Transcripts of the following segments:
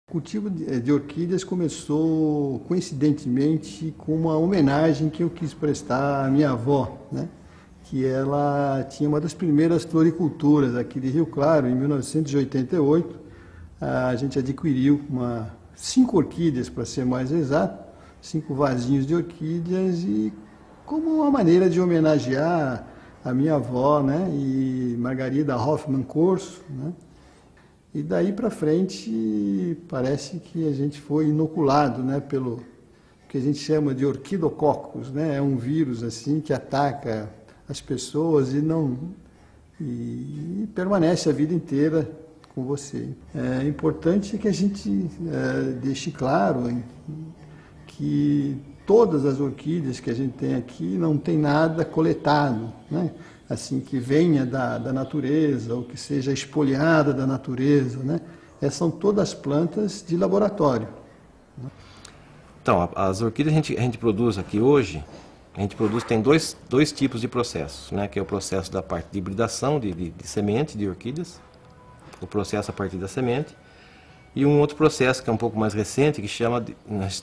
O cultivo de orquídeas começou coincidentemente com uma homenagem que eu quis prestar à minha avó, né? Que ela tinha uma das primeiras floriculturas aqui de Rio Claro. Em 1988, a gente adquiriu 5 orquídeas, para ser mais exato, 5 vasinhos de orquídeas, e como uma maneira de homenagear a minha avó, né? E Margarida Hoffmann Corso, né? E daí para frente parece que a gente foi inoculado, né, pelo que a gente chama de orquidococcus, né? É um vírus assim que ataca as pessoas e permanece a vida inteira com você. É importante que a gente deixe claro que todas as orquídeas que a gente tem aqui não tem nada coletado, né? Assim, que venha da natureza ou que seja espoliada da natureza, né? Essas são todas plantas de laboratório. Então, as orquídeas a gente produz aqui hoje, tem dois tipos de processos, né? Que é o processo da parte de hibridação de semente de orquídeas, o processo a partir da semente, e um outro processo que é um pouco mais recente, que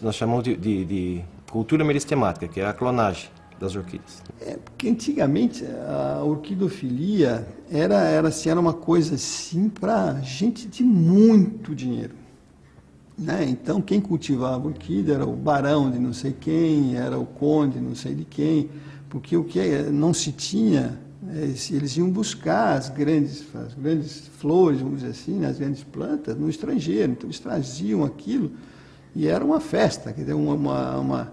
nós chamamos de cultura meristemática, que é a clonagem das orquídeas. Porque antigamente a orquidofilia era uma coisa assim para gente de muito dinheiro, né? Então quem cultivava orquídea era o barão de não sei quem, era o conde não sei de quem, porque o que não se tinha, eles iam buscar as grandes flores, vamos dizer assim, né, as grandes plantas no estrangeiro. Então eles traziam aquilo e era uma festa, quer dizer, uma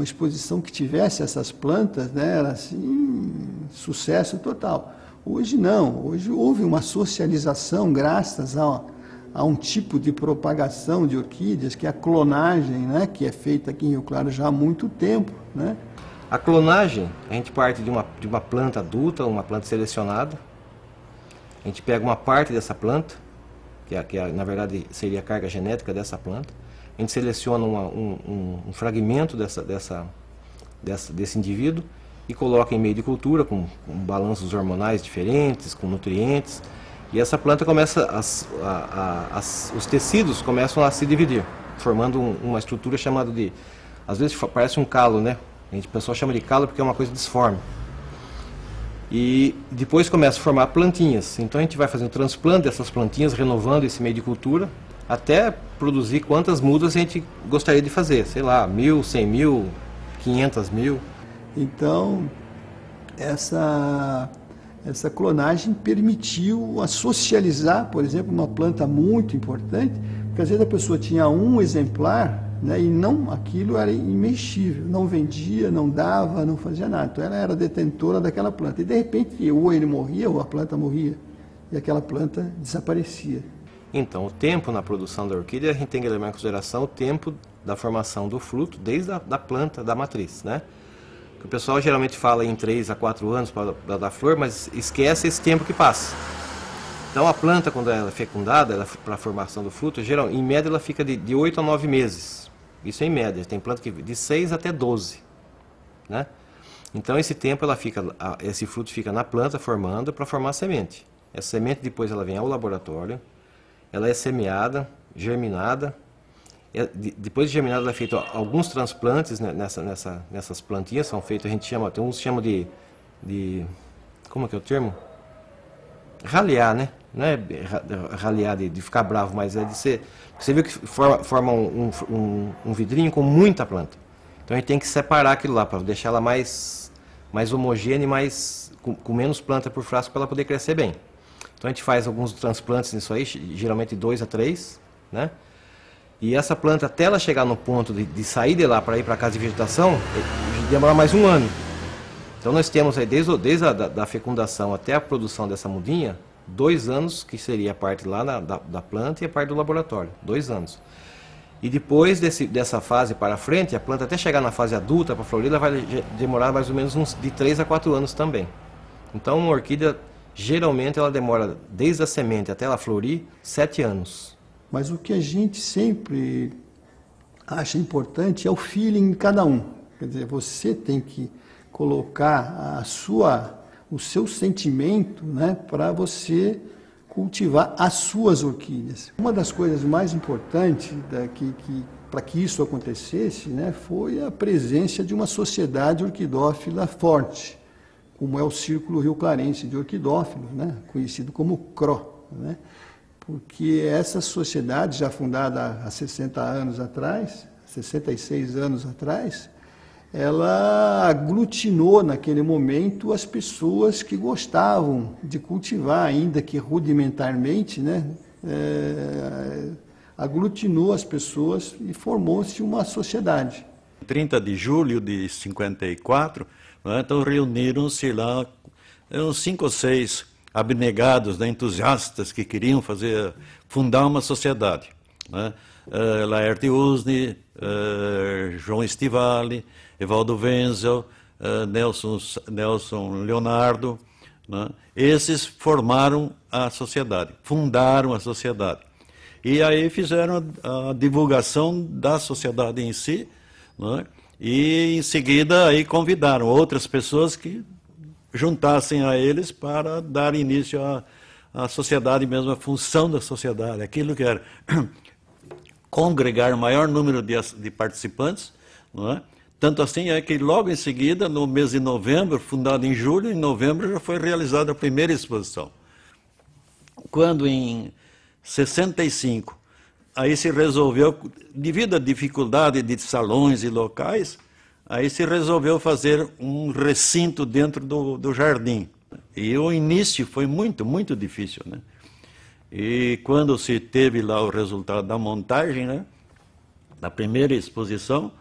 exposição que tivesse essas plantas, né, era assim, sucesso total. Hoje não, hoje houve uma socialização graças a um tipo de propagação de orquídeas, que é a clonagem, né, que é feita aqui em Rio Claro já há muito tempo, né? A clonagem, a gente parte de uma planta adulta, uma planta selecionada, a gente pega uma parte dessa planta, na verdade seria a carga genética dessa planta, a gente seleciona um fragmento desse indivíduo e coloca em meio de cultura com balanços hormonais diferentes, com nutrientes, e essa planta começa, os tecidos começam a se dividir, formando uma estrutura chamada de, às vezes parece um calo, né? O pessoal chama de calo porque é uma coisa disforme. E depois começa a formar plantinhas, então a gente vai fazendo transplante dessas plantinhas, renovando esse meio de cultura, até produzir quantas mudas a gente gostaria de fazer, sei lá, 1.000, 100.000, 500.000. Então, essa clonagem permitiu socializar, por exemplo, uma planta muito importante, porque às vezes a pessoa tinha um exemplar, né, e aquilo era imexível, não vendia, não dava, não fazia nada. Então ela era detentora daquela planta. E de repente, ou ele morria, ou a planta morria, e aquela planta desaparecia. Então, o tempo na produção da orquídea, a gente tem que levar em consideração o tempo da formação do fruto, desde a planta, da matriz, né? O pessoal geralmente fala em 3 a 4 anos para dar flor, mas esquece esse tempo que passa. Então, a planta, quando ela é fecundada, para a formação do fruto, em média ela fica de 8 a 9 meses. Isso é em média. Tem planta que de 6 até 12, né? Então, esse tempo esse fruto fica na planta formando para formar a semente. Essa semente depois ela vem ao laboratório. Ela é semeada, germinada. Depois de germinada, ela é feito alguns transplantes, né, nessas plantinhas. São feitos, tem uns que chamam de como é que é o termo? Ralear, né? Não é ralear de ficar bravo, mas é de ser... Você viu que forma um vidrinho com muita planta. Então a gente tem que separar aquilo lá, para deixar ela mais homogênea e com menos planta por frasco, para ela poder crescer bem. Então a gente faz alguns transplantes nisso aí, geralmente 2 a 3, né? E essa planta, até ela chegar no ponto de sair de lá para ir para a casa de vegetação, demora mais 1 ano. Então nós temos aí, desde a fecundação até a produção dessa mudinha, 2 anos, que seria a parte lá da planta e a parte do laboratório, 2 anos. E depois dessa fase para frente, a planta até chegar na fase adulta para florir, ela vai demorar mais ou menos de 3 a 4 anos também. Então uma orquídea, geralmente ela demora, desde a semente até ela florir, 7 anos. Mas o que a gente sempre acha importante é o feeling de cada um. Quer dizer, você tem que colocar o seu sentimento, né, para você cultivar as suas orquídeas. Uma das coisas mais importantes para que isso acontecesse, né, foi a presença de uma sociedade orquidófila forte, como é o Círculo Rio Clarense de Orquidófilos, né, conhecido como CRO, né, porque essa sociedade, já fundada há 60 anos atrás, 66 anos atrás, ela aglutinou naquele momento as pessoas que gostavam de cultivar, ainda que rudimentarmente, né, aglutinou as pessoas e formou-se uma sociedade. 30 de julho de 54, né, então reuniram-se lá uns 5 ou 6 abnegados, né, entusiastas que queriam fundar uma sociedade. Né? Laerte Usni, João Stivali, Evaldo Wenzel, Nelson Leonardo, né? Esses formaram a sociedade, fundaram a sociedade. E aí fizeram a divulgação da sociedade em si, né? E em seguida aí convidaram outras pessoas que juntassem a eles para dar início à sociedade mesmo, a função da sociedade, aquilo que era congregar o maior número de participantes, não é? Tanto assim é que logo em seguida, no mês de novembro, fundado em julho, em novembro já foi realizada a primeira exposição. Quando em 65, aí se resolveu, devido à dificuldade de salões e locais, aí se resolveu fazer um recinto dentro do jardim. E o início foi muito, muito difícil, né? E quando se teve lá o resultado da montagem, né, da primeira exposição,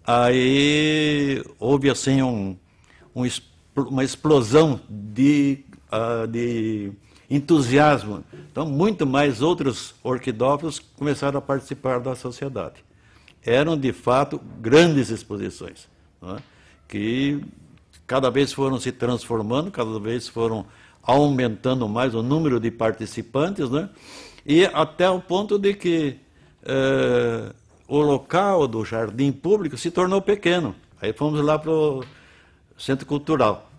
aí houve assim uma explosão de entusiasmo. Então, muito mais outros orquidófilos começaram a participar da sociedade. Eram, de fato, grandes exposições, né, que cada vez foram se transformando, cada vez foram aumentando mais o número de participantes, né, e até o ponto de que o local do jardim público se tornou pequeno. Aí fomos lá para o Centro Cultural.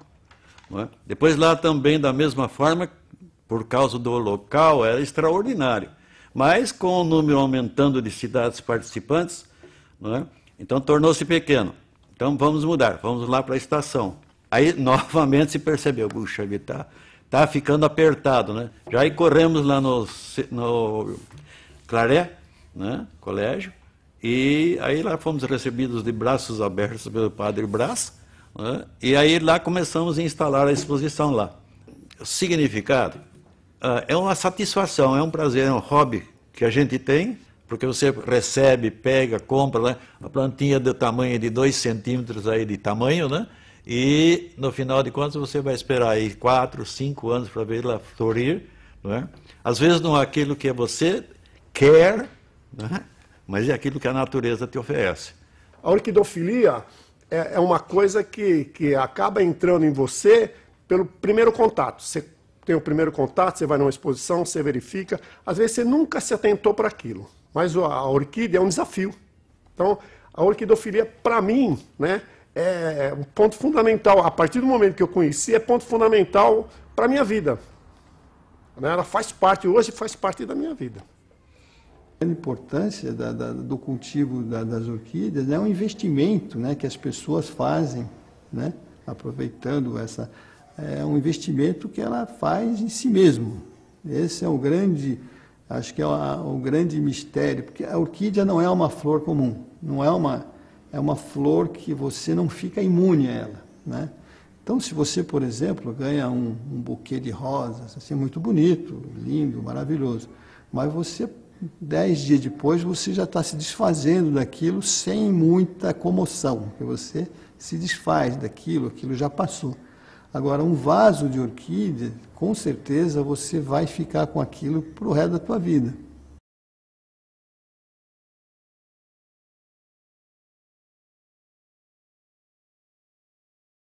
Não é? Depois lá também, da mesma forma, por causa do local, era extraordinário. Mas com o número aumentando de cidades participantes, não é? Então tornou-se pequeno. Então vamos mudar, vamos lá para a estação. Aí novamente se percebeu, puxa, tá ficando apertado, né? Já aí corremos lá no Claré, né, colégio, e aí lá fomos recebidos de braços abertos pelo padre Brás, né, e aí lá começamos a instalar a exposição lá. O significado é uma satisfação, é um prazer, é um hobby que a gente tem, porque você recebe, pega, compra, né, uma plantinha do tamanho de 2 centímetros aí de tamanho, né? E, no final de contas, você vai esperar aí 4, 5 anos para vê-la florir, não é? Às vezes não é aquilo que você quer, né? Mas é aquilo que a natureza te oferece. A orquidofilia é uma coisa que acaba entrando em você pelo primeiro contato. Você tem o primeiro contato, você vai numa exposição, você verifica. Às vezes você nunca se atentou para aquilo, mas a orquídea é um desafio. Então, a orquidofilia, para mim, né, é um ponto fundamental. A partir do momento que eu conheci, é ponto fundamental para a minha vida. Ela faz parte, hoje faz parte da minha vida. A importância do cultivo das orquídeas é um investimento, né, que as pessoas fazem, né, aproveitando é um investimento que ela faz em si mesmo. Esse é o grande, acho que é o grande mistério, porque a orquídea não é uma flor comum, não é uma flor que você não fica imune a ela, né? Então, se você, por exemplo, ganha um buquê de rosas, assim, muito bonito, lindo, maravilhoso, mas você, 10 dias depois, você já está se desfazendo daquilo sem muita comoção, porque você se desfaz daquilo, aquilo já passou. Agora, um vaso de orquídea, com certeza, você vai ficar com aquilo para o resto da tua vida.